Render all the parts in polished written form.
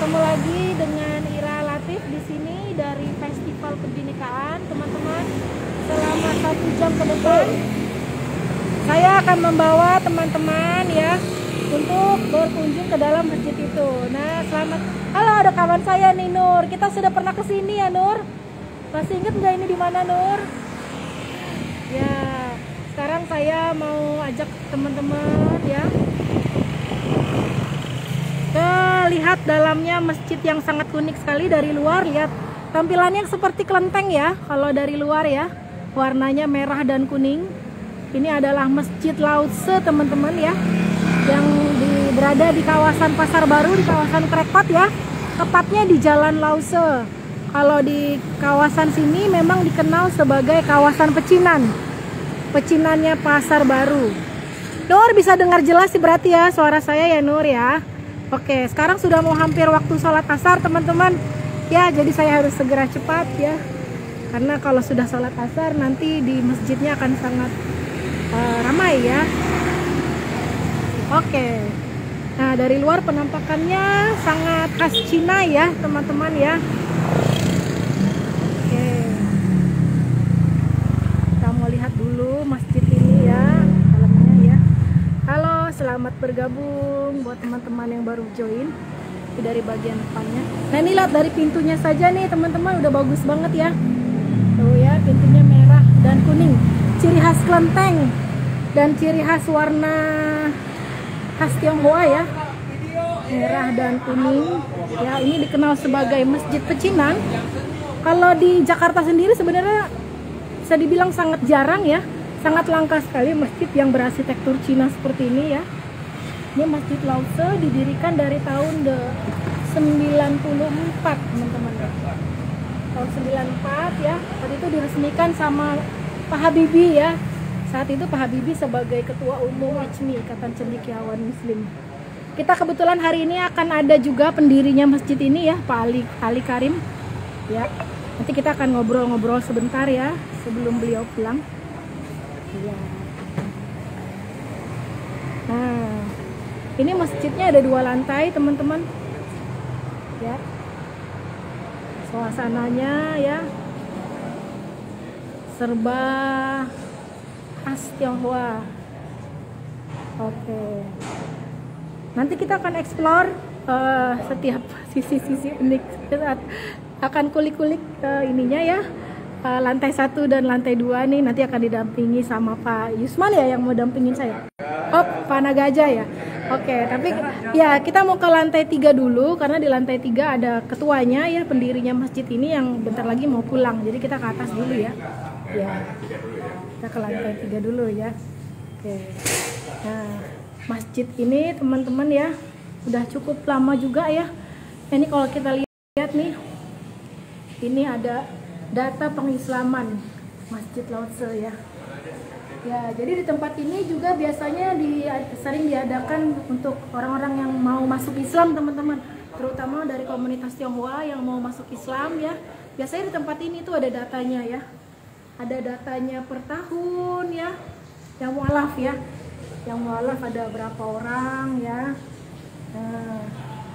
Ketemu lagi dengan Ira Latif di sini dari Festival Kebinekaan, teman-teman. Selama 1 jam ke depan, saya akan membawa teman-teman ya untuk berkunjung ke dalam masjid itu. Nah, selamat. Halo, ada kawan saya nih, Nur. Kita sudah pernah ke sini ya, Nur? Masih ingat nggak ini di mana, Nur? Ya, sekarang saya mau ajak teman-teman ya lihat dalamnya masjid yang sangat unik sekali dari luar. Lihat tampilannya seperti kelenteng ya kalau dari luar ya, warnanya merah dan kuning. Ini adalah Masjid Lause, teman-teman ya, yang berada di kawasan Pasar Baru, di kawasan Krekpat ya, tepatnya di Jalan Lause. Kalau di kawasan sini memang dikenal sebagai kawasan pecinan, pecinannya Pasar Baru. Nur bisa dengar jelas sih berarti ya suara saya ya, Nur ya. Oke, sekarang sudah mau hampir waktu sholat asar, teman-teman. Ya, jadi saya harus segera cepat ya. Karena kalau sudah sholat asar nanti di masjidnya akan sangat ramai ya. Oke. Nah, dari luar penampakannya sangat khas Cina ya, teman-teman ya. Oke. Kita mau lihat dulu masjid ini ya. Halo, selamat bergabung buat teman-teman yang baru join dari bagian depannya. Nah, ini lihat dari pintunya saja nih teman-teman, udah bagus banget ya. Tuh ya, pintunya merah dan kuning, ciri khas kelenteng dan ciri khas warna khas Tionghoa ya, merah dan kuning ya. Ini dikenal sebagai Masjid Pecinan. Kalau di Jakarta sendiri sebenarnya bisa dibilang sangat jarang ya, sangat langka sekali masjid yang berarsitektur Cina seperti ini ya. Ini Masjid Lause didirikan dari tahun 94, teman-teman ya. Tahun 94 ya. Waktu itu diresmikan sama Pak Habibie ya. Saat itu Pak Habibie sebagai Ketua Umum ICMI, Ikatan Cendekiawan Muslim. Kita kebetulan hari ini akan ada juga pendirinya masjid ini ya, Pak Ali Karim ya. Nanti kita akan ngobrol-ngobrol sebentar ya sebelum beliau pulang. Ya. Nah, ini masjidnya ada 2 lantai, teman-teman. Ya. Suasananya ya serba khas Tionghoa. Oke. Nanti kita akan explore setiap sisi-sisi unik. Kita akan kulik-kulik ininya ya. Lantai 1 dan lantai 2 nih nanti akan didampingi sama Pak Yusman ya, yang mau dampingin saya. Oh, Pak Nagaja ya. Oke, tapi ya kita mau ke lantai 3 dulu karena di lantai 3 ada ketuanya ya, pendirinya masjid ini yang bentar lagi mau pulang. Jadi kita ke atas dulu ya. Ya. Kita ke lantai 3 dulu ya. Oke. Nah, masjid ini teman-teman ya udah cukup lama juga ya. Ini kalau kita lihat nih, ini ada data pengislaman Masjid Lause ya. Ya, jadi di tempat ini juga biasanya sering diadakan untuk orang-orang yang mau masuk Islam, teman-teman. Terutama dari komunitas Tionghoa yang mau masuk Islam ya. Biasanya di tempat ini tuh ada datanya ya. Ada datanya per tahun ya. Yang mualaf ya. Yang mualaf ada berapa orang ya. Nah,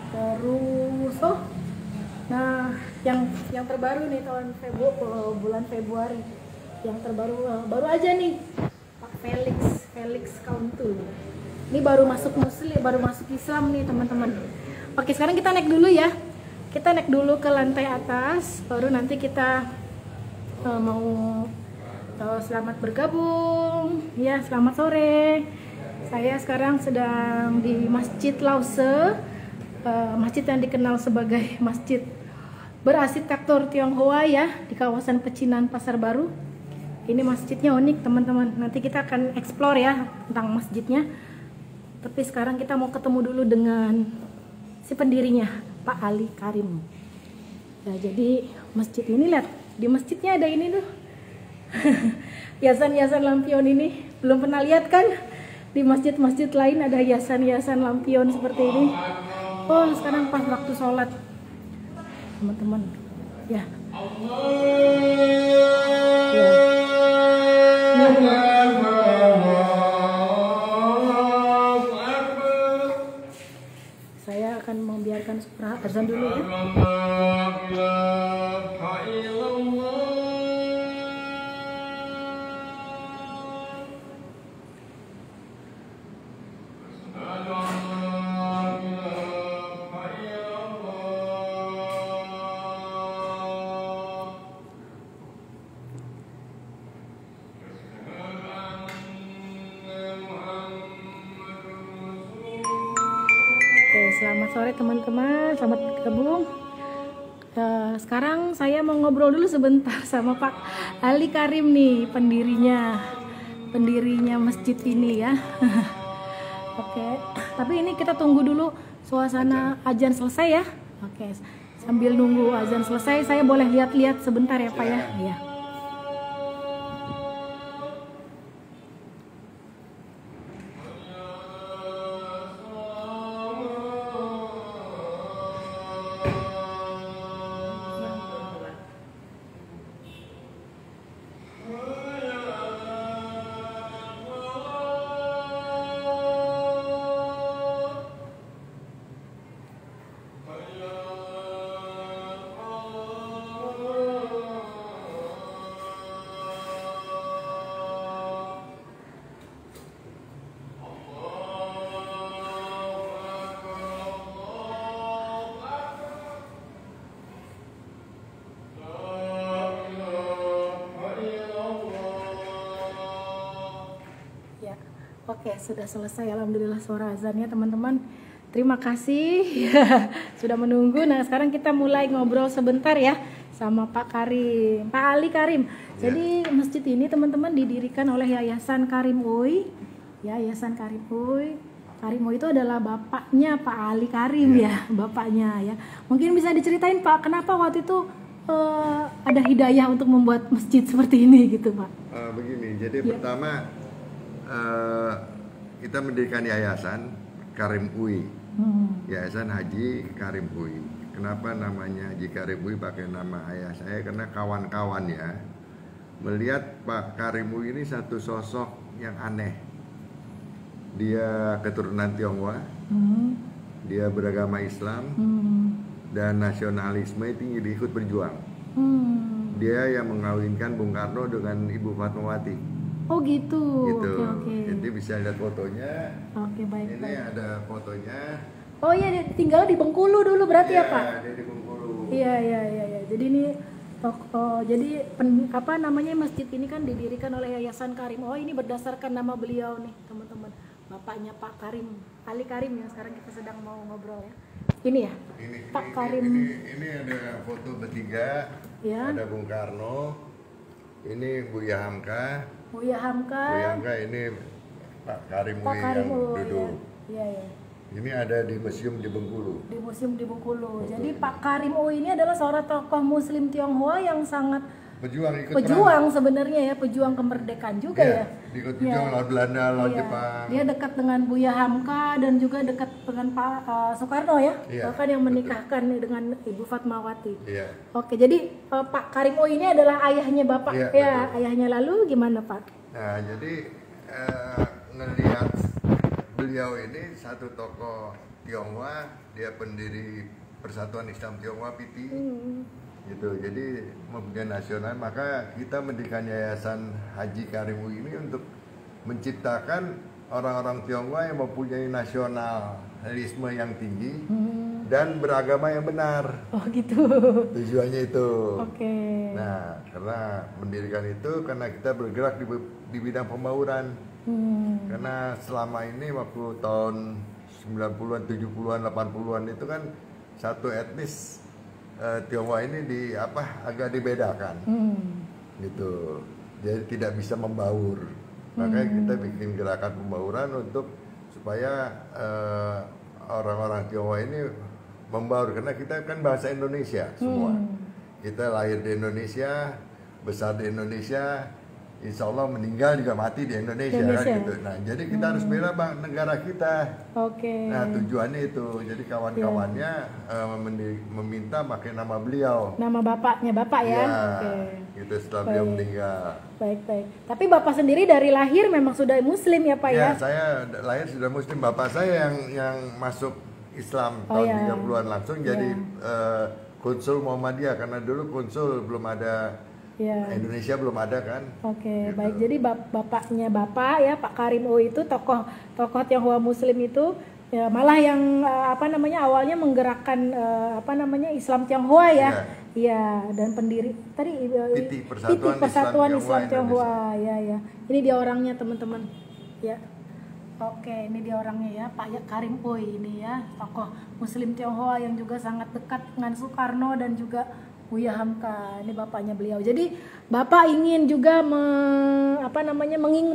terus nah, yang terbaru nih tahun bulan Februari, yang terbaru baru aja nih Pak Felix Kauntul. Ini baru masuk Muslim, baru masuk Islam nih teman-teman. Oke, sekarang kita naik dulu ya. Kita naik dulu ke lantai atas, baru nanti kita mau selamat bergabung. Ya, selamat sore. Saya sekarang sedang di Masjid Lause. Masjid yang dikenal sebagai masjid berarsitektur Tionghoa ya, di kawasan Pecinan Pasar Baru. Ini masjidnya unik teman-teman, nanti kita akan explore ya tentang masjidnya. Tapi sekarang kita mau ketemu dulu dengan si pendirinya, Pak Ali Karim. Ya, jadi masjid ini, lihat di masjidnya ada ini tuh hiasan-hiasan lampion. Ini belum pernah lihat kan, di masjid-masjid lain ada hiasan-hiasan lampion seperti ini. Oh, sekarang pas waktu sholat teman-teman ya. Saya akan membiarkan dengarkan suara azan dulu ya. Selamat sore teman-teman, selamat bergabung. Sekarang saya mau ngobrol dulu sebentar sama Pak Ali Karim nih, pendirinya masjid ini ya. Oke, tapi ini kita tunggu dulu suasana azan selesai ya. Oke, sambil nunggu azan selesai, saya boleh lihat-lihat sebentar ya Pak ya. Iya. Oke, sudah selesai alhamdulillah suara azannya teman-teman. Terima kasih sudah menunggu. Nah, sekarang kita mulai ngobrol sebentar ya sama Pak Karim, Pak Ali Karim. Jadi masjid ini teman-teman didirikan oleh Yayasan Karim Uy. Ya, Yayasan Karim Uy. Karim Uy itu adalah bapaknya Pak Ali Karim ya, bapaknya ya. Mungkin bisa diceritain Pak, kenapa waktu itu ada hidayah untuk membuat masjid seperti ini gitu Pak? Begini, jadi pertama kita mendirikan Yayasan Karim Uy, Yayasan Haji Karim Uy. Kenapa namanya Haji Karim Uy pakai nama ayah saya? Karena kawan-kawan ya melihat Pak Karim Uy ini satu sosok yang aneh. Dia keturunan Tionghoa, dia beragama Islam, dan nasionalisme tinggi, dia ikut berjuang. Dia yang mengawinkan Bung Karno dengan Ibu Fatmawati. Oh gitu. Oke. Jadi bisa lihat fotonya. Oke, baik. Ini ada fotonya. Oh iya, dia tinggal di Bengkulu dulu berarti ya Pak? Iya, dia di Bengkulu. Iya. Jadi ini jadi apa namanya, masjid ini kan didirikan oleh Yayasan Karim. Oh, ini berdasarkan nama beliau nih teman-teman. Bapaknya Pak Karim, Ali Karim yang sekarang kita sedang mau ngobrol ya. Ini ya, Pak Karim. Ini ada foto bertiga. Ya. Ada Bung Karno. Ini Buya Hamka. Buya Hamka ini Pak Karim Uy yang duduk. Iya. Ini ada di museum di Bengkulu. Di museum di Bengkulu. Jadi Pak Karim Uy ini adalah seorang tokoh Muslim Tionghoa yang sangat pejuang sebenarnya ya, pejuang kemerdekaan juga ya. Ikut pejuang lawan Belanda, lawan Jepang. Dia dekat dengan Buya Hamka dan juga dekat dengan Pak Soekarno ya. Bahkan yang menikahkan dengan Ibu Fatmawati. Iya. Oke, jadi Pak Karim Uy ini adalah ayahnya Bapak ya, ayahnya. Lalu gimana Pak? Nah, jadi ngelihat beliau ini satu tokoh Tionghoa, dia pendiri Persatuan Islam Tionghoa PITI. Gitu. Jadi mempunyai nasional, maka kita mendirikan Yayasan Haji Karim Uy ini untuk menciptakan orang-orang Tionghoa yang mempunyai nasionalisme yang tinggi dan beragama yang benar. Oh gitu. Tujuannya itu. Oke. Nah, karena mendirikan itu karena kita bergerak di bidang pembauran. Karena selama ini waktu tahun 90-an, 70-an, 80-an itu kan satu etnis Tionghoa ini agak dibedakan, gitu. Jadi tidak bisa membaur. Makanya kita bikin gerakan pembauran untuk supaya orang-orang Tionghoa ini membaur, karena kita kan bahasa Indonesia semua. Kita lahir di Indonesia, besar di Indonesia, insya Allah meninggal juga mati di Indonesia. Kan gitu. Nah, jadi kita harus bela negara kita. Oke. Nah, tujuannya itu. Jadi kawan-kawannya meminta pakai nama beliau. Nama bapaknya Bapak ya. Gitu setelah beliau meninggal. Baik. Tapi Bapak sendiri dari lahir memang sudah Muslim ya Pak ya? Ya, saya lahir sudah Muslim. Bapak saya yang masuk Islam Oh, tahun ya. 30-an langsung jadi konsul Muhammadiyah, karena dulu konsul belum ada, Ya. Indonesia belum ada kan. Oke, Gitu. baik. Jadi bapaknya Bapak ya, Pak Karim O itu tokoh Tionghoa Muslim itu ya, malah yang awalnya menggerakkan Islam Tionghoa ya. Iya, dan pendiri tadi PT Persatuan Islam Tionghoa Tionghoa. Ya. Ini dia orangnya, teman-teman. Ya. Oke, ini dia orangnya ya, Pak Karim O ini ya, tokoh Muslim Tionghoa yang juga sangat dekat dengan Soekarno dan juga Buya Hamka. Ini bapaknya beliau. Jadi Bapak ingin juga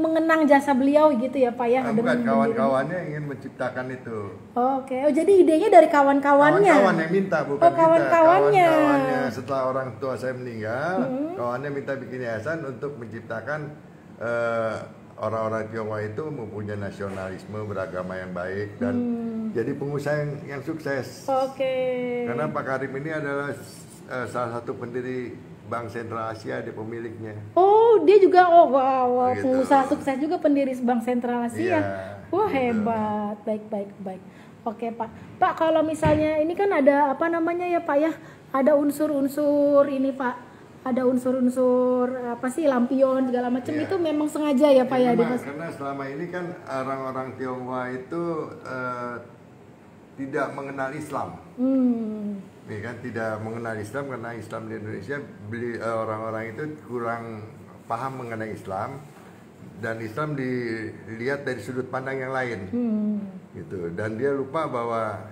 mengenang jasa beliau gitu ya, Pak ya. Bukan, kawan-kawannya ingin menciptakan itu. Oke, jadi idenya dari kawan-kawannya. Kawan-kawan yang minta, bukan kita. Kawan-kawannya. Kawan-kawannya setelah orang tua saya meninggal, kawannya minta bikin yayasan untuk menciptakan orang-orang Tionghoa itu mempunyai nasionalisme, beragama yang baik, dan jadi pengusaha yang sukses. Oke. Karena Pak Karim ini adalah salah satu pendiri Bank Sentral Asia, dia pemiliknya. Oh, dia juga wow, Begitu. pengusaha sukses juga, pendiri Bank Sentral Asia. Iya, Wah, gitu. hebat. Baik. Oke, Pak. Pak, kalau misalnya ini kan ada ya, Pak ya? Ada unsur-unsur ini, Pak. Ada unsur-unsur lampion segala macam, itu memang sengaja ya, Pak ya? Memang, karena selama ini kan orang-orang Tionghoa itu tidak mengenal Islam. Ya kan, tidak mengenal Islam, karena Islam di Indonesia orang-orang itu kurang paham mengenai Islam, dan Islam dilihat dari sudut pandang yang lain. Gitu. Dan dia lupa bahwa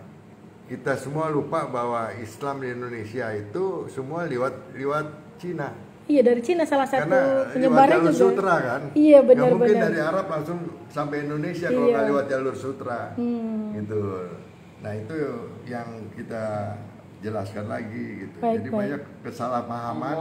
kita semua lupa bahwa Islam di Indonesia itu semua lewat Cina. Iya, dari Cina salah satu Karena penyebarnya lewat jalur juga. sutra kan. Iya, Nggak mungkin benar-benar. dari Arab langsung sampai Indonesia kalau nggak lewat jalur sutra. Gitu. Nah, itu yang kita jelaskan lagi gitu. Jadi banyak kesalahpahaman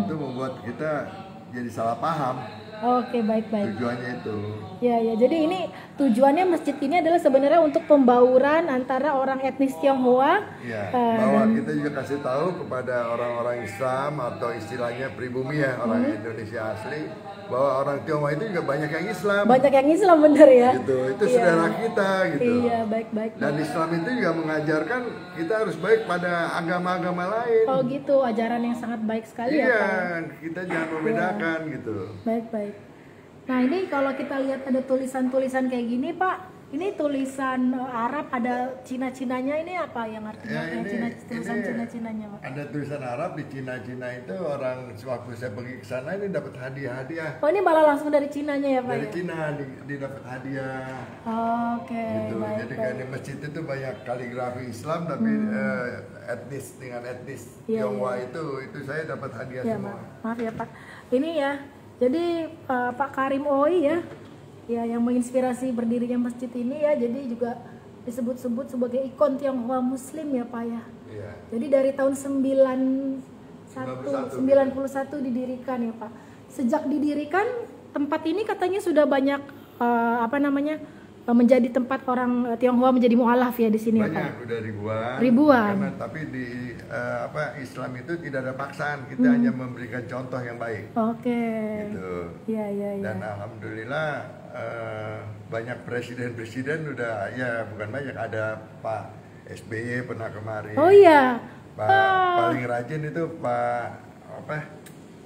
itu membuat kita jadi salah paham. Oke, baik. Tujuannya itu. Ya, jadi ini tujuannya masjid ini adalah sebenarnya untuk pembauran antara orang etnis Tionghoa. Ya, bahwa kita juga kasih tahu kepada orang-orang Islam atau istilahnya pribumi ya, orang Indonesia asli, bahwa orang Tionghoa itu juga banyak yang Islam. Banyak yang Islam, bener ya? Gitu, itu saudara kita gitu. Iya, baik. Dan Islam itu juga mengajarkan kita harus baik pada agama-agama lain. Oh gitu, ajaran yang sangat baik sekali ya, Pak. Iya, kita jangan membedakan gitu. Baik. Nah, ini kalau kita lihat ada tulisan-tulisan kayak gini, Pak. Ini tulisan Arab, ada Cina-Cinanya, ini apa yang artinya? Tulisan Cina-Cinanya, Pak. Ada tulisan Arab di Cina itu, orang waktu saya pergi ke sana ini dapat hadiah-hadiah. Oh, ini malah langsung dari Cinanya ya, Pak? Dari Cina didapat hadiah. Oke, Gitu. baik. Jadi kan di masjid itu banyak kaligrafi Islam, tapi etnis dengan etnis Tionghoa itu saya dapat hadiah Ya, semua. maaf ya, Pak. Ini ya, jadi Pak Karim Oi ya yang menginspirasi berdirinya masjid ini ya, jadi juga disebut-sebut sebagai ikon Tionghoa Muslim ya, Pak ya. Iya. Jadi dari tahun 91 didirikan ya, Pak. Sejak didirikan tempat ini katanya sudah banyak menjadi tempat orang Tionghoa menjadi mualaf ya di sini ya, Pak. Banyak, udah ribuan. Ribuan. Karena, tapi di Islam itu tidak ada paksaan, kita hanya memberikan contoh yang baik. Oke. Gitu. Iya. Dan alhamdulillah banyak presiden udah, ya bukan banyak, ada Pak SBY pernah kemari. Oh iya. Paling rajin itu Pak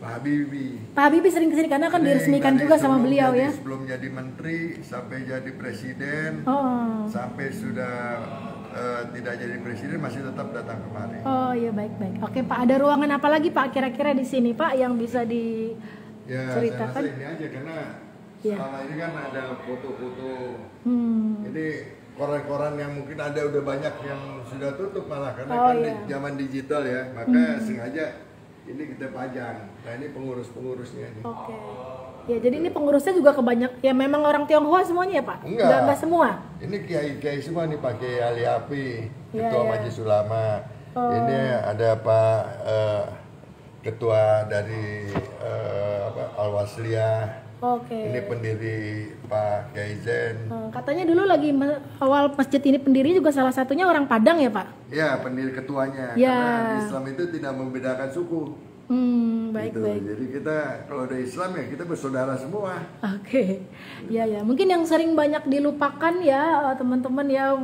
Habibie. Pak Habibie sering kesini karena kan diresmikan juga sama beliau ya. Sebelum jadi menteri sampai jadi presiden, sampai sudah tidak jadi presiden masih tetap datang kemari. Oh iya, baik. Oke, Pak, ada ruangan apa lagi, Pak, kira-kira di sini, Pak, yang bisa Ya, diceritakan? saya rasa ini aja, karena selama ini kan ada foto-foto. Jadi koran-koran yang mungkin ada udah banyak yang sudah tutup malah, karena di zaman digital ya, maka sengaja ini kita pajang. Nah, ini pengurus-pengurusnya nih. Oke. Ya, jadi ini pengurusnya juga kebanyak ya, memang orang Tionghoa semuanya ya, Pak? Enggak semua. Ini kiai-kiai semua nih, Pak Kiai Ali Api, Ketua Majelis Ulama. Ini ada Pak Ketua dari Al-Wasliyah. Oke. Ini pendiri Pak Kiai Zen. Katanya dulu lagi awal masjid ini pendiri juga salah satunya orang Padang ya, Pak? Ya, pendiri ketuanya. Ya. Karena Islam itu tidak membedakan suku. Baik, gitu. baik. Jadi kita kalau ada Islam ya kita bersaudara semua. Oke, ya ya. Mungkin yang sering banyak dilupakan ya teman-teman ya,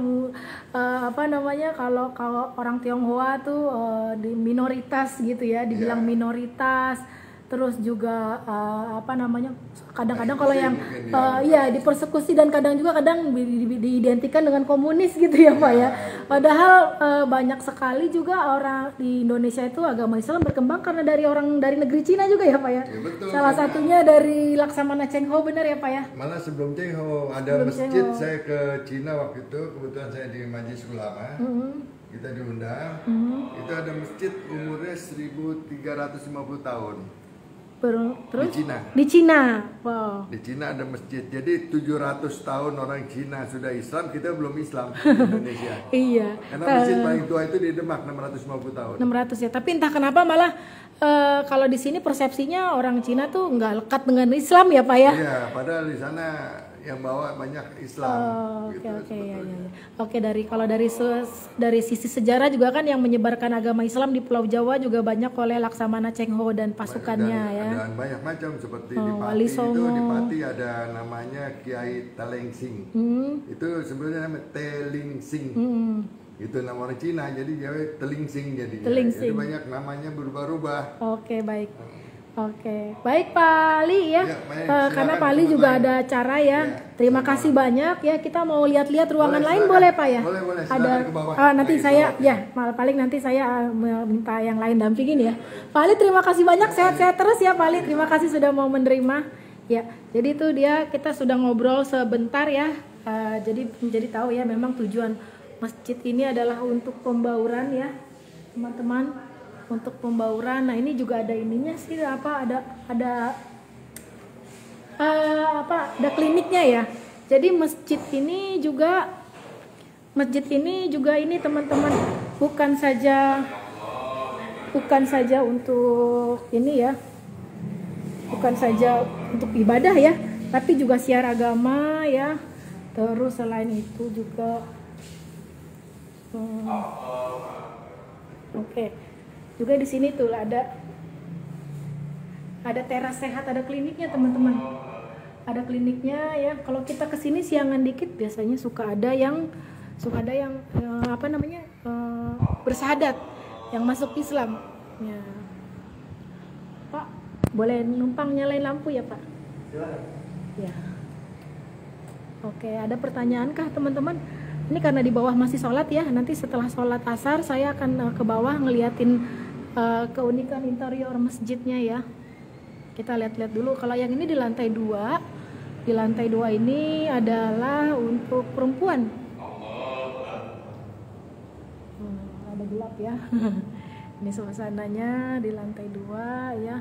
apa namanya, kalau orang Tionghoa tuh di minoritas gitu ya, dibilang Ya. minoritas. Terus juga apa namanya, kadang-kadang kalau yang mungkin iya dipersekusi, dan kadang juga diidentikan dengan komunis gitu ya Pak ya. Padahal banyak sekali juga orang di Indonesia itu agama Islam berkembang karena dari negeri Cina juga ya Pak ya. Ya, betul. Salah satunya dari Laksamana Cheng Ho, benar ya Pak ya? Malah sebelum Cheng Ho ada Sebelum masjid, Cheng Ho. saya ke Cina waktu itu, kebetulan saya di Majelis Ulama. Kita diundang. Itu ada masjid umurnya 1350 tahun. Terus Di Cina. Di Cina. Wow. Di Cina ada masjid. Jadi 700 tahun orang Cina sudah Islam, kita belum Islam di Indonesia. Iya. Karena masjid paling tua itu di Demak 650 tahun. 600 ya. Tapi entah kenapa malah kalau di sini persepsinya orang Cina tuh nggak lekat dengan Islam ya Pak ya? Iya, padahal di sana yang bawa banyak Islam. Oke, gitu, oke, ya, sebetulnya. ya. Oke, dari sisi sejarah juga kan yang menyebarkan agama Islam di Pulau Jawa juga banyak oleh Laksamana Cheng Ho dan pasukannya ya. Dan banyak macam seperti di Wali Pati itu, Songo. di Pati ada namanya Kiai Telengsing. Itu sebenarnya namanya Telengsing. Itu nama orang Cina, jadi dia Telengsing jadinya. Telengsing. Jadi banyak namanya berubah-ubah. Oke, baik. Oke, baik Pak Ali ya. Ya, baik. Karena Silakan Pak Ali juga teman-teman. ada acara ya. Terima kasih banyak ya. Kita mau lihat-lihat ruangan Boleh, lain, silakan. boleh Pak ya? Boleh, Ada. silakan ke bawah. Nanti Lagi saya sholat, ya, paling nanti saya minta yang lain dampingin ya. Pak Ali terima kasih banyak, sehat-sehat terus ya Pak Ali. Terima kasih sudah mau menerima. Ya, jadi itu dia, kita sudah ngobrol sebentar ya. Jadi tahu ya, memang tujuan masjid ini adalah untuk pembauran ya, teman-teman. Untuk pembauran. Nah, ini juga ada ininya sih, apa, ada kliniknya ya. Jadi masjid ini juga ini teman-teman, bukan saja untuk ini ya, bukan saja untuk ibadah ya, tapi juga siar agama ya. Terus selain itu juga oke. Juga di sini tuh ada teras sehat, ada kliniknya teman-teman. Ada kliniknya ya. Kalau kita kesini siangan dikit biasanya suka ada yang apa namanya, bersahadat, yang masuk Islam. Ya. Pak, boleh numpang nyalain lampu ya Pak? Silakan. Ya. Oke, ada pertanyaan kah teman-teman? Ini karena di bawah masih sholat ya. Nanti setelah sholat asar saya akan ke bawah ngeliatin keunikan interior masjidnya ya. Kita lihat-lihat dulu. Kalau yang ini di lantai 2. Di lantai 2 ini adalah untuk perempuan. Ada gelap ya. Ini suasananya di lantai 2 ya.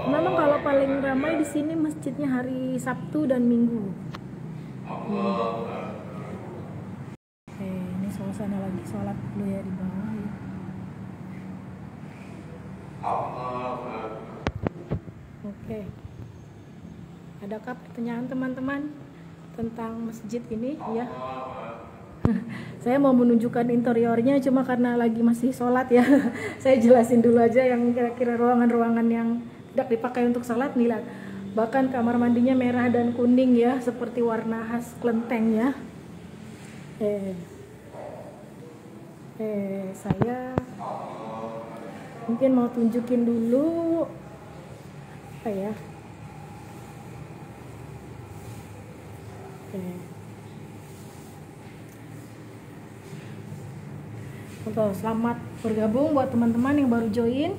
Memang kalau paling ramai di sini masjidnya hari Sabtu dan Minggu. Oke, ini suasana lagi sholat dulu ya di bawah ya. Oke. Adakah pertanyaan teman-teman tentang masjid ini ya? Saya mau menunjukkan interiornya, cuma karena lagi masih sholat ya. Saya jelasin dulu aja yang kira-kira ruangan-ruangan yang tidak dipakai untuk sholat nih lah. Bahkan kamar mandinya merah dan kuning ya, seperti warna khas Klenteng ya. Saya mungkin mau tunjukin dulu apa ya. Selamat bergabung buat teman-teman yang baru join.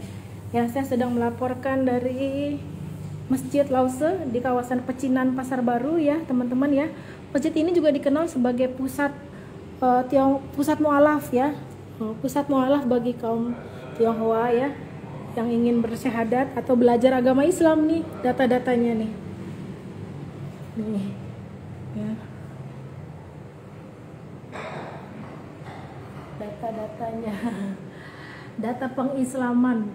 Ya, saya sedang melaporkan dari Masjid Lause di kawasan Pecinan Pasar Baru ya, teman-teman ya. Masjid ini juga dikenal sebagai pusat mualaf ya. Pusat mualaf bagi kaum Tionghoa ya yang ingin bersyahadat atau belajar agama Islam nih, data-datanya nih. Nih. Ya. Data-datanya. Data pengislaman.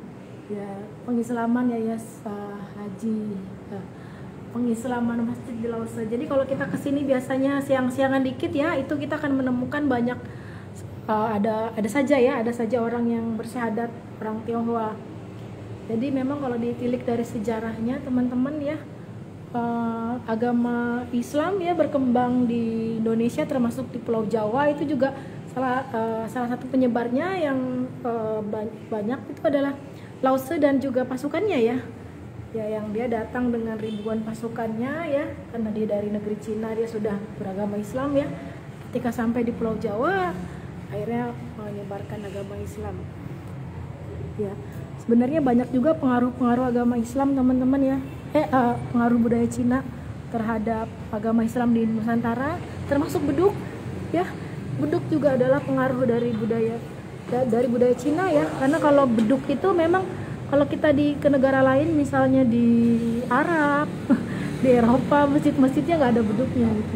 Ya, pengislaman Yayasan Haji. Pengislaman Masjid di Lause. Jadi kalau kita kesini biasanya siang-siangan dikit ya, itu kita akan menemukan banyak ada saja orang yang bersyahadat, orang Tionghoa. Jadi memang kalau ditilik dari sejarahnya teman-teman ya, agama Islam ya berkembang di Indonesia termasuk di Pulau Jawa itu juga salah satu penyebarnya yang banyak itu adalah Lause dan juga pasukannya ya yang dia datang dengan ribuan pasukannya ya, karena dia dari negeri Cina, dia sudah beragama Islam ya. Ketika sampai di Pulau Jawa akhirnya menyebarkan agama Islam ya. Sebenarnya banyak juga pengaruh agama Islam teman-teman ya, pengaruh budaya Cina terhadap agama Islam di Nusantara, termasuk beduk ya. Beduk juga adalah pengaruh dari budaya Cina ya, karena kalau beduk itu memang kalau kita ke negara lain misalnya di Arab di Eropa, masjid-masjidnya nggak ada beduknya gitu.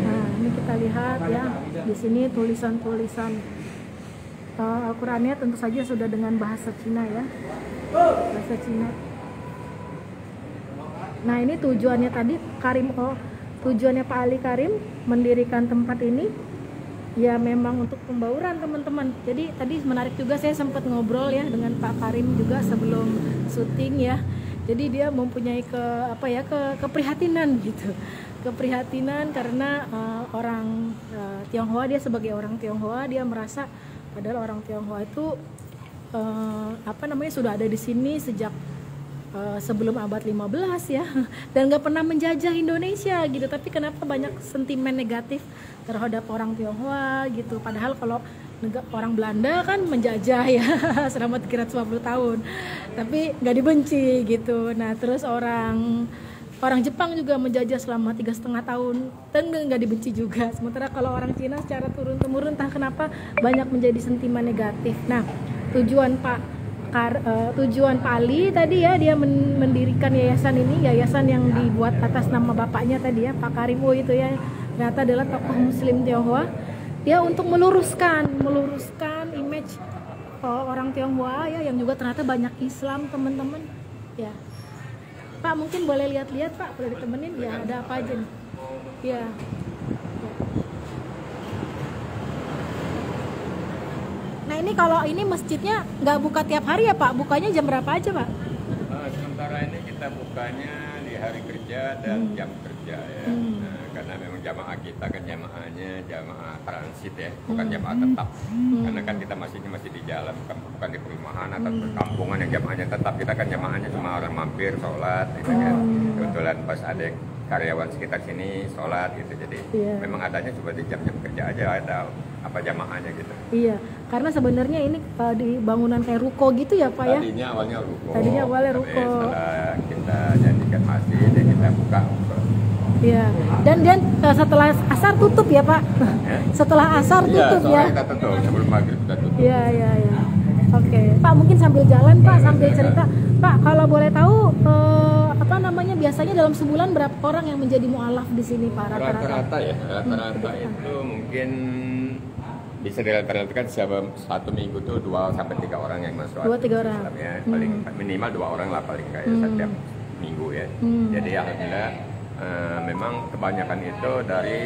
Nah ini kita lihat ya, di sini tulisan-tulisan Al-Qurannya tentu saja sudah dengan bahasa Cina ya, bahasa Cina. Nah ini tujuannya tadi tujuannya Pak Ali Karim mendirikan tempat ini ya memang untuk pembauran teman-teman. Jadi tadi menarik juga, saya sempat ngobrol ya dengan Pak Karim juga sebelum syuting ya. Jadi dia mempunyai keprihatinan gitu, keprihatinan karena orang Tionghoa, dia sebagai orang Tionghoa dia merasa padahal orang Tionghoa itu sudah ada di sini sejak sebelum abad 15 ya, dan nggak pernah menjajah Indonesia gitu, tapi kenapa banyak sentimen negatif terhadap orang Tionghoa gitu, padahal kalau orang Belanda kan menjajah ya selama 350 tahun tapi nggak dibenci gitu. Nah terus orang Jepang juga menjajah selama 3,5 tahun dan nggak dibenci juga, sementara kalau orang Cina secara turun-temurun entah kenapa banyak menjadi sentimen negatif. Nah tujuan Pak Ali tadi ya, dia mendirikan yayasan ini, yayasan yang dibuat atas nama bapaknya tadi ya, Pak Karim itu ya, ternyata adalah tokoh Muslim Tionghoa. Dia untuk meluruskan image orang Tionghoa ya, yang juga ternyata banyak Islam teman-teman ya. Pak mungkin boleh lihat-lihat Pak, boleh ditemenin ya, ada apa aja nih ya. Nah ini kalau ini masjidnya nggak buka tiap hari ya Pak? Bukanya jam berapa aja Pak? Sementara ini kita bukanya di hari kerja dan jam kerja ya. Nah, karena memang jamaah kita kan jamaah transit ya, bukan jamaah tetap. Karena kan kita masih di jalan, bukan di perumahan atau perkampungan yang jamaahnya tetap. Kita kan jamaahnya cuma orang mampir, sholat gitu kan. Kebetulan pas ada karyawan sekitar sini sholat gitu, jadi memang adanya cuma di jam-jam kerja aja ada jamaahnya gitu. Iya, karena sebenarnya ini di bangunan kayak ruko gitu ya Pak ya? Tadinya awalnya ruko. Setelah kita jadikan masjid dan kita buka. Iya, dan setelah asar tutup ya Pak? Setelah asar tutup ya? Kita tutup, sebelum maghrib kita tutup. Iya. Oke, Pak mungkin sambil jalan Pak, sambil cerita Pak, kalau boleh tahu biasanya dalam sebulan berapa orang yang menjadi mu'alaf di sini Pak rata-rata ya? Rata-rata itu mungkin bisa dirata-ratakan satu minggu tuh 2-3 orang yang masuk. 2-3 orang. Ya. Paling minimal 2 orang lah paling kayak setiap minggu ya. Jadi alhamdulillah memang kebanyakan itu dari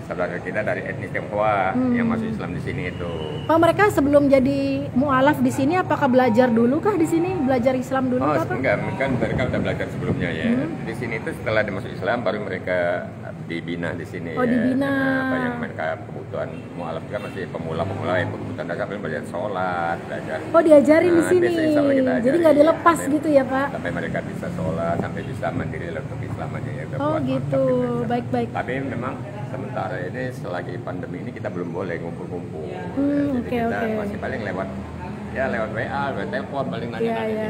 saudara kita dari etnis Tionghoa yang masuk Islam di sini itu. Pak mereka sebelum jadi mu'alaf di sini apakah belajar dulu kah di sini? Belajar Islam dulu kah? Enggak, kan mereka udah belajar sebelumnya ya. Di sini itu setelah dia masuk Islam baru mereka dibina di sini. Dibina. Apa yang mereka kebutuhan mu'alaf kan masih pemula yang kebutuhan dasar belajar sholat, belajar. Diajarin di sini. Jadi nggak dilepas gitu ya Pak? Sampai mereka bisa sholat, sampai bisa mandiri untuk Islam aja ya. Gitu. Baik. Tapi memang sementara ini selagi pandemi ini kita belum boleh ngumpul-ngumpul. Jadi kita masih paling lewat WA, lewat telepon paling nanya-nanya.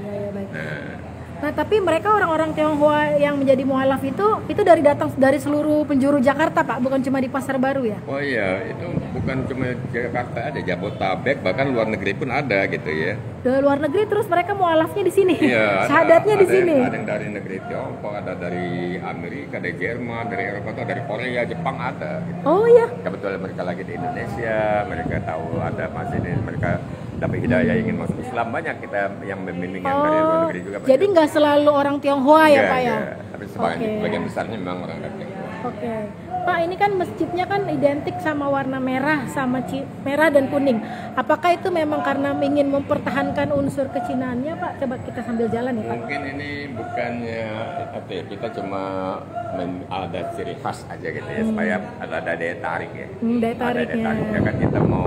Iya, baik. Nah, tapi mereka orang-orang Tionghoa yang menjadi mu'alaf itu datang dari seluruh penjuru Jakarta, Pak, bukan cuma di Pasar Baru ya? Oh iya, itu bukan cuma Jakarta, ada Jabodetabek, bahkan luar negeri pun ada gitu ya. Dari luar negeri terus mereka mu'alafnya di sini. Iya, syahadatnya di sini. Ada yang dari negeri Tiongkok, ada dari Amerika, dari Jerman, dari Eropa, dari Korea, Jepang ada. Gitu. Oh iya. Kebetulan mereka lagi di Indonesia, mereka tahu ada masjid ini, mereka dapat hidayah ingin masuk Islam, banyak kita yang membimbing yang dari luar negeri juga. Jadi nggak selalu orang Tionghoa ya Pak ya? Tapi sebagian besarnya memang orang dari Tionghoa. Oke. Pak, ini kan masjidnya kan identik sama warna merah sama merah dan kuning. Apakah itu memang karena ingin mempertahankan unsur kecinaannya, Pak? Coba kita sambil jalan ya, Pak. Mungkin ini bukannya apa ya, kita cuma ada ciri khas aja gitu ya, supaya ada daya tarik ya. Daya Ada tariknya. daya tariknya kan, kita mau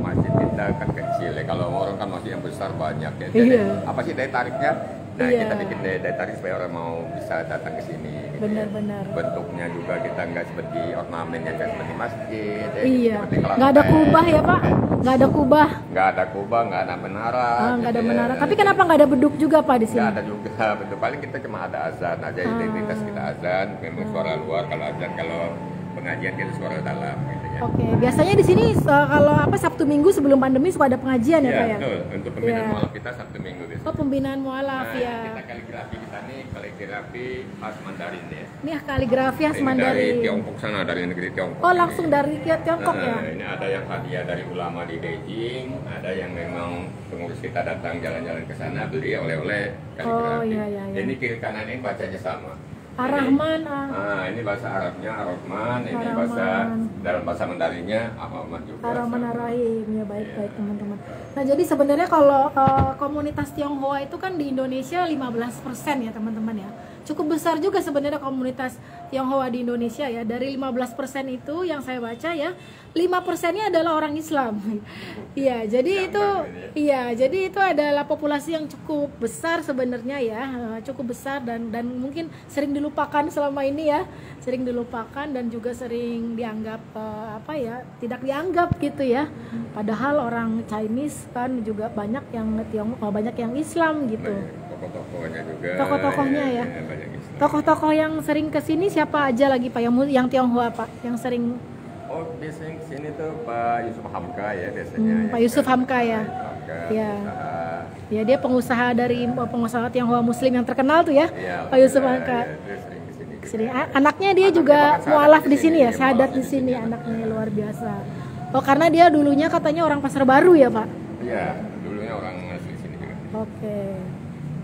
masjid kita kan kecil ya, kalau orang kan masjid yang besar banyak ya. Jadi Iya. apa sih daya tariknya? Nah, Iya. kita bikin daya tarik supaya orang mau bisa datang ke sini. Gitu ya. Benar-benar. Bentuknya juga kita nggak seperti ornamennya kayak seperti masjid. Ya, Iya. seperti Nggak ada kelenteng. kubah ya, Pak? Nggak ada kubah. Nggak ada kubah, nggak ada menara. Nggak ada gitu ya. menara. Tapi kenapa nggak ada beduk juga, Pak, di sini? Nggak ada juga, betul. Paling kita cuma ada azan aja, identitas kita azan, memang suara luar kalau azan, kalau pengajian kita suara dalam gitu ya. Oke, biasanya di sini kalau apa Sabtu Minggu sebelum pandemi suka ada pengajian ya, Pak ya? Betul. Untuk pembinaan Iya. mualaf kita Sabtu Minggu biasanya. Oh, pembinaan mualaf Nah, ya. kita kaligrafi kita nih, kaligrafi khas Mandarin ya. Ini kaligrafi khas Ini dari Mandarin. Tiongkok sana, dari negeri Tiongkok. Oh, ini. langsung dari Tiongkok ya? Ini ada yang hadiah dari ulama di Beijing, ada yang memang pengurus kita datang jalan-jalan ke sana beli oleh-oleh kaligrafi. Oh, iya, iya, iya. Ini kiri kanan ini bacanya sama. Ar-Rahman. Nah, ini bahasa Arabnya Ar-Rahman, ini Ar-Rahman. bahasa dalam bahasa Mandarinnya Ar-Rahman juga. Ar-Rahman Ar-Rahim. Ya, baik-baik teman-teman. Nah, jadi sebenarnya kalau komunitas Tionghoa itu kan di Indonesia 15% ya, teman-teman ya. Cukup besar juga sebenarnya komunitas Tionghoa di Indonesia ya. Dari 15% itu yang saya baca ya, 5%-nya adalah orang Islam. Iya, jadi itu jadi itu adalah populasi yang cukup besar sebenarnya ya, cukup besar dan mungkin sering dilupakan selama ini ya, sering dilupakan dan juga sering dianggap tidak dianggap gitu ya. Padahal orang Chinese kan juga banyak yang Tionghoa, banyak yang Islam gitu. Tokoh-tokohnya juga. Tokoh-tokohnya ya. Banyak Islam. Tokoh-tokoh yang sering kesini siapa aja lagi Pak yang Tionghoa Pak, yang sering? Oh, biasanya kesini tuh Pak Yusuf Hamka ya biasanya. Pak Yusuf Hamka ya. Hamka, Ya. usaha. Ya, dia pengusaha dari pengusaha Tionghoa Muslim yang terkenal tuh ya, Iya, Pak Yusuf alhamdulillah, Hamka. ya, dia sering kesini. Sini. Anaknya dia juga bahkan mualaf sahadat di sini ya, dia sahadat mualaf di sini anaknya luar biasa. Oh, karena dia dulunya katanya orang Pasar Baru ya Pak. Iya, dulunya orang asli sini juga. Oke,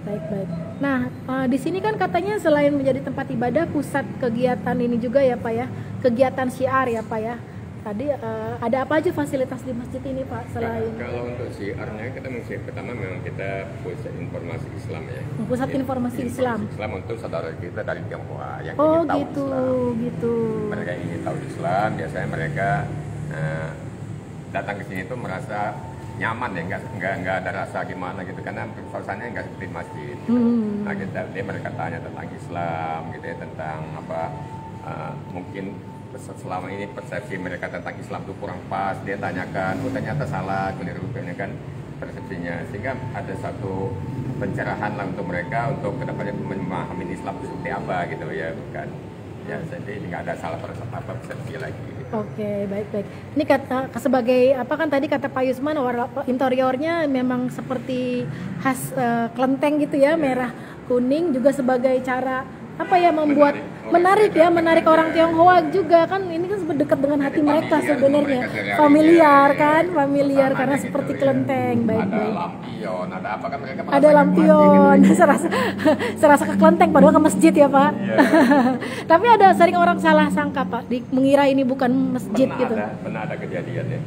baik-baik. Nah, di sini kan katanya selain menjadi tempat ibadah, pusat kegiatan ini juga ya Pak ya, kegiatan syiar ya Pak ya. Tadi ada apa aja fasilitas di masjid ini Pak selain Kalau untuk syiarnya kita pertama memang kita pusat informasi Islam ya. pusat informasi Islam? Islam untuk saudara kita dari Tionghoa yang Oh ingin tahu gitu, Islam. gitu. Mereka ingin tahu Islam, biasanya mereka datang ke sini itu merasa nyaman ya, nggak ada rasa gimana gitu, karena suasananya nggak seperti masjid. Nah, mereka tanya tentang Islam gitu ya, tentang apa mungkin selama ini persepsi mereka tentang Islam itu kurang pas, dia tanyakan, oh ternyata salah, keliru kan persepsinya, sehingga ada satu pencerahan lah untuk mereka untuk kedepannya memahami Islam itu seperti apa gitu ya, bukan ya, jadi nggak ada salah persepsi lagi gitu. Oke, baik-baik. Ini sebagai apa kan tadi kata Pak Yusman, interiornya memang seperti khas kelenteng gitu ya, merah kuning, juga sebagai cara apa ya membuat menarik orang Tionghoa juga kan, ini kan dekat dengan hati mereka sebenarnya, familiar karena seperti kelenteng. Ada Baik-baik. lampion, ada apa kan mereka Ada lampion, serasa ke kelenteng padahal ke masjid ya Pak. Iya. Tapi ada sering orang salah sangka Pak, mengira ini bukan masjid gitu. Pernah ada kejadian ya.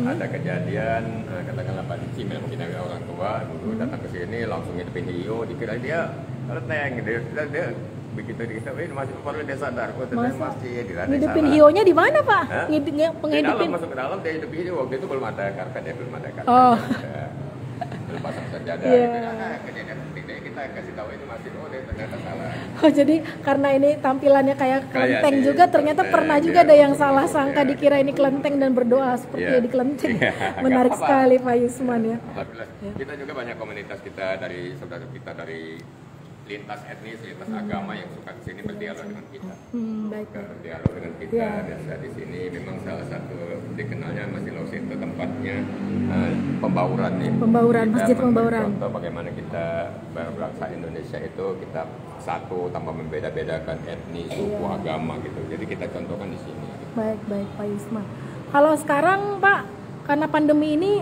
Ada kejadian, katakanlah Pak Diki, mungkin ada orang tua dulu datang ke sini langsung ngidupin hiu, dikira dia kelenteng gitu. Dia begitu dikira ini masih perlu dia sadar, oh ternyata masjid di Ngidupin hionya di mana Pak? Di dalam, Pengidupin. masuk ke dalam dia hidupin hiu, waktu itu belum ada karpet ya, belum ada karpet. Oh. Belum pasang sajadah Iya. gitu. Nah, kejadian penting kita kasih tahu ini masjid, oh dia ternyata salah. Oh, jadi karena ini tampilannya kayak kelenteng di juga, ternyata kelenteng, pernah juga dia ada yang betul, salah ya. sangka dikira ini kelenteng dan berdoa seperti Iya. di kelenteng. Iya, Menarik nggak apa-apa. sekali Pak Yusman ya. Alhamdulillah. Kita juga banyak komunitas kita dari saudara kita dari lintas etnis, lintas agama yang suka ke sini berdialog dengan kita. Baik. Berdialog dengan kita. Iya. Biasa di sini memang salah satu dikenalnya Masjid Lausi itu tempatnya pembauran nih. Pembauran, Kita masjid memberi pembauran. Contoh bagaimana kita berbangsa Indonesia itu kita satu tanpa membeda-bedakan etnis, suku, agama gitu. Jadi kita contohkan di sini. Gitu. Baik Pak Yusman. Kalau sekarang Pak, karena pandemi ini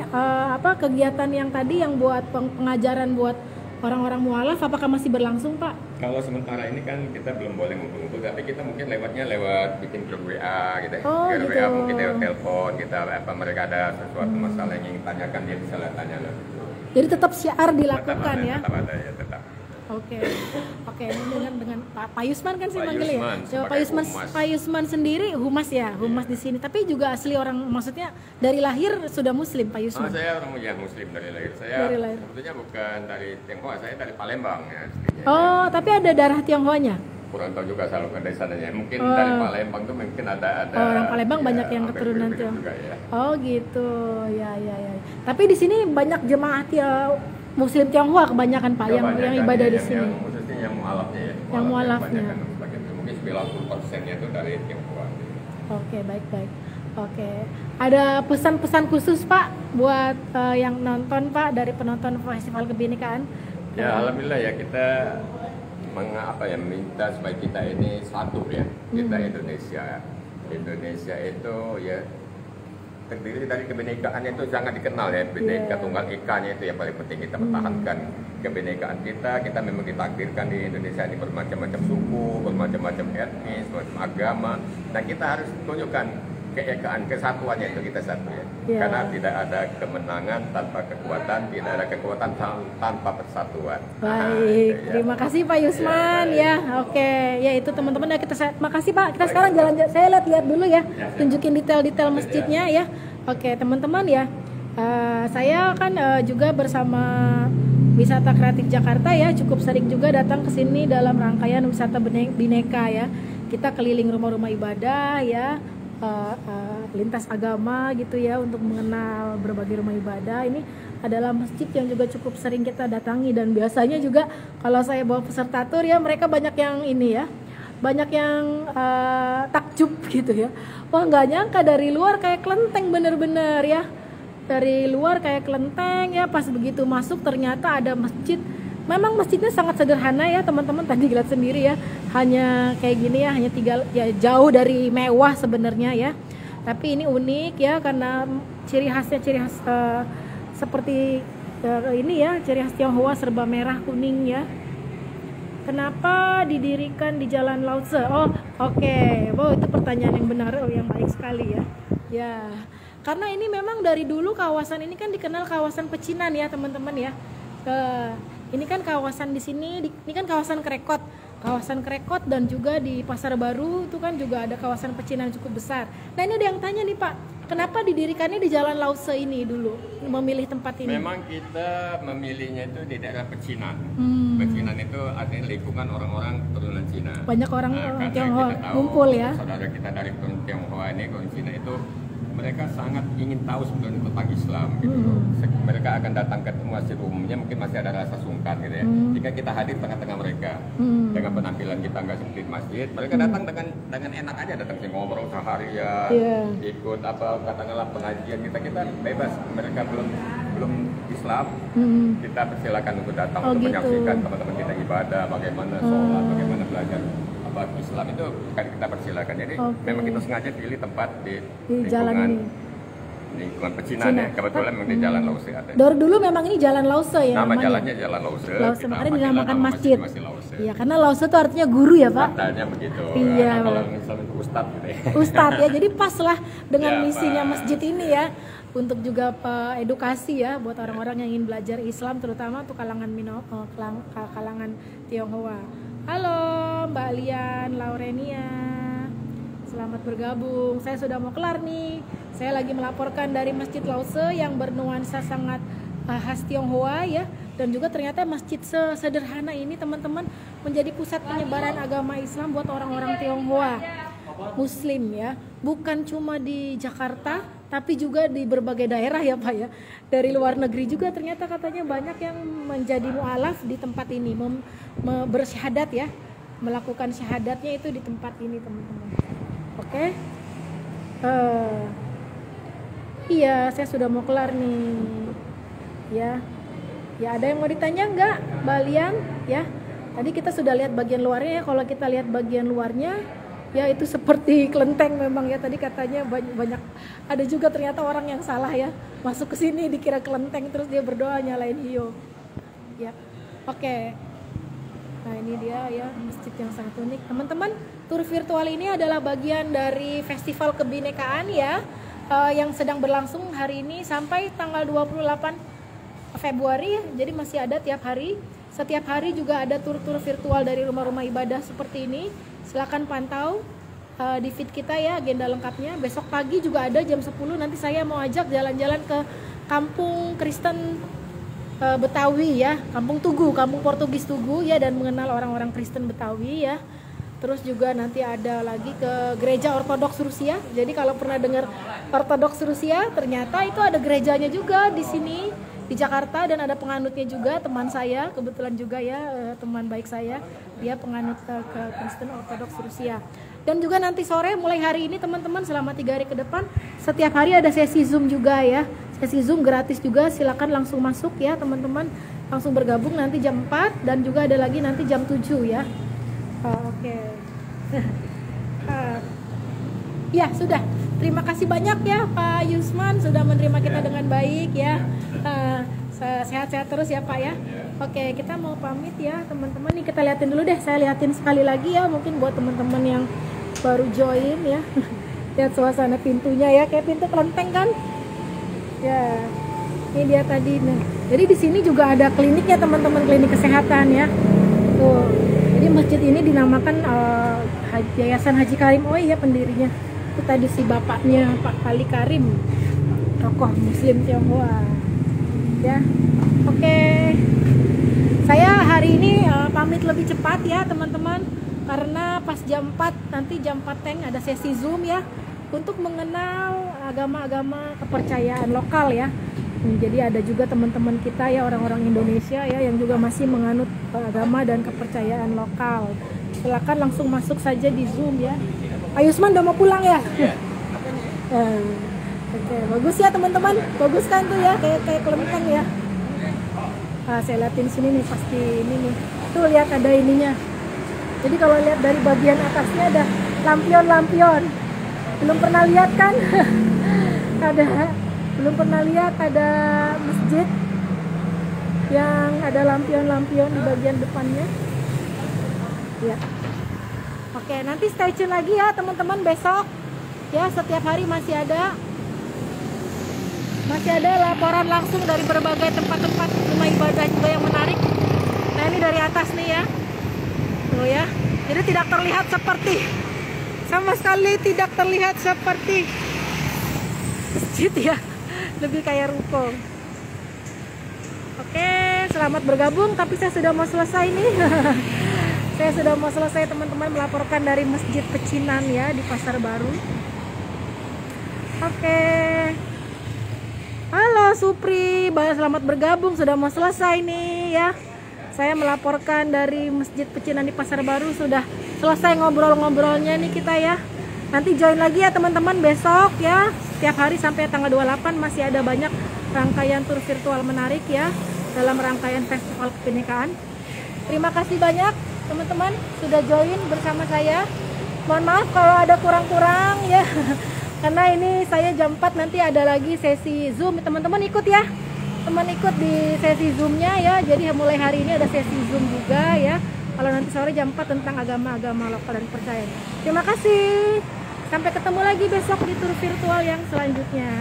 kegiatan yang tadi yang buat pengajaran buat orang-orang mualaf apakah masih berlangsung Pak? Kalau sementara ini kan kita belum boleh ngumpul-ngumpul, tapi kita mungkin lewat bikin grup WA gitu. Oh, Grup gitu. WA mungkin lewat telepon kita mereka ada sesuatu masalah yang ingin tanyakan dia bisa tanya lah. Jadi tetap syiar dilakukan ya. Tetap ada ya, tetap. Oke, ini dengan Pak Yusman kan sih Pak manggilnya. Yusman, Coba sebagai humas. Pak Yusman sendiri humas ya, humas di sini. Tapi juga asli orang, maksudnya dari lahir sudah Muslim Pak Yusman. Saya orang yang Muslim dari lahir. Saya Dari lahir. sebetulnya bukan dari Tionghoa, saya dari Palembang ya. Aslinya. Oh, tapi ada darah Tionghoanya. Kurang tahu juga selalu ke sananya. Mungkin dari Palembang tuh mungkin ada. Orang Palembang ya, banyak yang keturunan mirip-mirip Tionghoa. juga ya. Oh gitu, ya. Tapi di sini banyak jemaah Muslim Tionghoa kebanyakan Pak yang ibadah di sini. Khususnya yang mualafnya ya. Yang mualafnya. Mungkin 90%-nya itu dari Tionghoa. Oke, baik. Oke. Ada pesan-pesan khusus Pak buat yang nonton Pak dari penonton Festival Kebinekaan? Ya alhamdulillah ya kita minta supaya kita ini satu ya. Kita Indonesia itu ya terdiri dari kebinekaan itu sangat dikenal ya, Bhinneka Tunggal Ika-nya itu yang paling penting kita pertahankan kebinekaan kita memang ditakdirkan di Indonesia ini bermacam-macam suku, bermacam-macam etnis, bermacam agama, dan kita harus tunjukkan keekaan, kesatuannya itu kita satu ya. Karena tidak ada kemenangan tanpa kekuatan, tidak ada kekuatan tanpa persatuan. Baik, terima kasih Pak Yusman ya. Oke, ya itu teman-teman ya makasih Pak. Kita sekarang jalan-jalan, saya lihat dulu ya, tunjukin detail-detail masjidnya ya. Oke teman-teman ya, saya kan juga bersama Wisata Kreatif Jakarta ya, cukup sering juga datang ke sini dalam rangkaian wisata Bhinneka ya. Kita keliling rumah-rumah ibadah ya. Lintas agama gitu ya untuk mengenal berbagai rumah ibadah. Ini adalah masjid yang juga cukup sering kita datangi dan biasanya juga kalau saya bawa peserta tur ya mereka banyak yang ini ya, banyak yang takjub gitu ya. Wah nggak nyangka dari luar kayak kelenteng bener-bener ya, dari luar kayak kelenteng ya, pas begitu masuk ternyata ada masjid. Memang masjidnya sangat sederhana ya teman-teman, tadi lihat sendiri ya, hanya kayak gini ya, hanya jauh dari mewah sebenarnya ya, tapi ini unik ya karena ciri khas seperti ini ya, ciri khas Tionghoa serba merah kuning ya. Kenapa didirikan di Jalan Lao Tse? Oke. Wow, itu pertanyaan yang benar, yang baik sekali ya. Ya, karena ini memang dari dulu kawasan ini kan dikenal kawasan pecinan ya teman-teman ya. Ini kan kawasan di sini, ini kan kawasan Krekot dan juga di Pasar Baru itu kan juga ada kawasan pecinan cukup besar. Nah ini ada yang tanya nih Pak, kenapa didirikannya di Jalan Lao Tse ini dulu, memilih tempat ini? Memang kita memilihnya itu di daerah pecinan. Pecinan itu artinya lingkungan orang-orang keturunan Cina. Banyak orang Tionghoa kumpul ya. Saudara kita dari keturunan Tionghoa ini, keturunan Cina itu mereka sangat ingin tahu sebenarnya tentang Islam gitu. Mereka akan datang ke masjid umumnya mungkin masih ada rasa sungkan gitu ya. Jika kita hadir tengah-tengah mereka dengan penampilan kita nggak seperti masjid, mereka datang dengan enak aja, datang sih ngobrol seharian, ikut katakanlah pengajian kita bebas. Mereka belum Islam, kita persilakan untuk datang untuk menyaksikan teman-teman kita ibadah, bagaimana sholat, bagaimana belajar Islam itu kita persilakan. Jadi memang kita sengaja pilih tempat di lingkungan pecinan ya. Kebetulan memang di Jalan Lao Tse ada. Dari dulu memang ini Jalan Lao Tse ya. Nama jalannya Jalan Lao Tse. Makanya dinamakan masjid. Iya, karena Lao Tse itu artinya guru ya Pak. Katanya begitu. Iya. Nah, kalau misalnya itu ustadz gitu ya. Ustadz ya, jadi pas lah dengan misinya masjid ini ya. Untuk juga edukasi ya buat orang-orang yang ingin belajar Islam, terutama untuk kalangan Tionghoa. Halo Mbak Lian Laurenia, selamat bergabung. Saya sudah mau kelar nih. Saya lagi melaporkan dari Masjid Lao Tse yang bernuansa sangat khas Tionghoa ya. Dan juga ternyata masjid sederhana ini teman-teman menjadi pusat penyebaran agama Islam buat orang-orang Tionghoa Muslim ya. Bukan cuma di Jakarta, tapi juga di berbagai daerah ya Pak ya. Dari luar negeri juga ternyata katanya banyak yang menjadi mu'alaf di tempat ini, bersyahadat ya, melakukan syahadatnya itu di tempat ini teman-teman. Oke. Iya, saya sudah mau kelar nih. Ya, ada yang mau ditanya nggak, Mbak Lian? Ya, tadi kita sudah lihat bagian luarnya ya. Kalau kita lihat bagian luarnya, ya itu seperti kelenteng memang ya. Tadi katanya banyak ada juga ternyata orang yang salah ya, masuk ke sini dikira kelenteng terus dia berdoa nyalain hiyo. Ya, oke. Nah ini dia ya, masjid yang sangat unik. Teman-teman, tur virtual ini adalah bagian dari Festival Kebinekaan ya, yang sedang berlangsung hari ini sampai tanggal 28 Februari. Jadi masih ada tiap hari. Setiap hari juga ada tur-tur virtual dari rumah-rumah ibadah seperti ini. Silakan pantau di feed kita ya agenda lengkapnya. Besok pagi juga ada jam 10, nanti saya mau ajak jalan-jalan ke kampung Kristen Betawi ya, kampung Tugu, kampung Portugis Tugu ya, dan mengenal orang-orang Kristen Betawi ya. Terus juga nanti ada lagi ke gereja Ortodoks Rusia. Jadi kalau pernah dengar Ortodoks Rusia, ternyata itu ada gerejanya juga di sini di Jakarta, dan ada penganutnya juga, teman saya kebetulan juga ya, teman baik saya, dia penganut ke Kristen Ortodoks Rusia. Dan juga nanti sore mulai hari ini teman-teman selama 3 hari ke depan setiap hari ada sesi Zoom juga ya. Sesi Zoom gratis juga, silakan langsung masuk ya teman-teman, langsung bergabung nanti jam 4 dan juga ada lagi nanti jam 7 ya. Oke. Ya sudah, terima kasih banyak ya Pak Yusman sudah menerima kita dengan baik ya. Sehat-sehat terus ya Pak ya. Oke, kita mau pamit ya teman-teman. Nih kita liatin dulu deh, saya liatin sekali lagi ya, mungkin buat teman-teman yang baru join ya. Lihat suasana pintunya ya, kayak pintu kelenteng kan. Ya, ini dia tadi nih. Jadi di sini juga ada kliniknya teman-teman, klinik kesehatan ya. Tuh. Jadi masjid ini dinamakan Yayasan Haji Karim Oi ya pendirinya. Itu tadi si bapaknya Pak Ali Karim, tokoh Muslim Tionghoa. Ya, oke. Saya hari ini pamit lebih cepat ya teman-teman, karena pas jam 4 nanti jam 4 teng ada sesi Zoom ya, untuk mengenal agama-agama kepercayaan lokal ya. Jadi ada juga teman-teman kita ya, orang-orang Indonesia ya, yang juga masih menganut agama dan kepercayaan lokal. Silakan langsung masuk saja di Zoom ya. Pak Yusman udah mau pulang ya? Oke, bagus ya teman-teman, bagus kan tuh ya, kayak kelenteng ya. Saya liatin sini nih, pasti ini nih. Tuh lihat ada ininya. Jadi kalau lihat dari bagian atasnya ada lampion-lampion. Belum pernah lihat kan? Belum pernah lihat ada masjid yang ada lampion-lampion di bagian depannya. Ya. Oke, nanti stay tune lagi ya teman-teman besok. Ya, setiap hari masih ada laporan langsung dari berbagai tempat-tempat rumah ibadah juga yang menarik. Nah, ini dari atas nih ya. Tuh ya. Jadi tidak terlihat seperti, sama sekali tidak terlihat seperti masjid ya. Lebih kayak ruko. Oke, selamat bergabung, tapi saya sudah mau selesai nih. Saya sudah mau selesai teman-teman, melaporkan dari Masjid Pecinan ya di Pasar Baru. Oke. Halo Supri, selamat bergabung, sudah mau selesai nih ya. Saya melaporkan dari Masjid Pecinan di Pasar Baru, sudah selesai ngobrol-ngobrolnya nih kita ya. Nanti join lagi ya teman-teman besok ya. Setiap hari sampai tanggal 28 masih ada banyak rangkaian tur virtual menarik ya dalam rangkaian Festival Kebinekaan. Terima kasih banyak teman-teman sudah join bersama saya. Mohon maaf kalau ada kurang-kurang ya. Karena ini saya jam 4 nanti ada lagi sesi Zoom, teman-teman ikut ya. Teman ikut di sesi Zoom-nya ya. Jadi mulai hari ini ada sesi Zoom juga ya. Kalau nanti sore jam 4 tentang agama-agama lokal dan percaya. Terima kasih. Sampai ketemu lagi besok di tur virtual yang selanjutnya.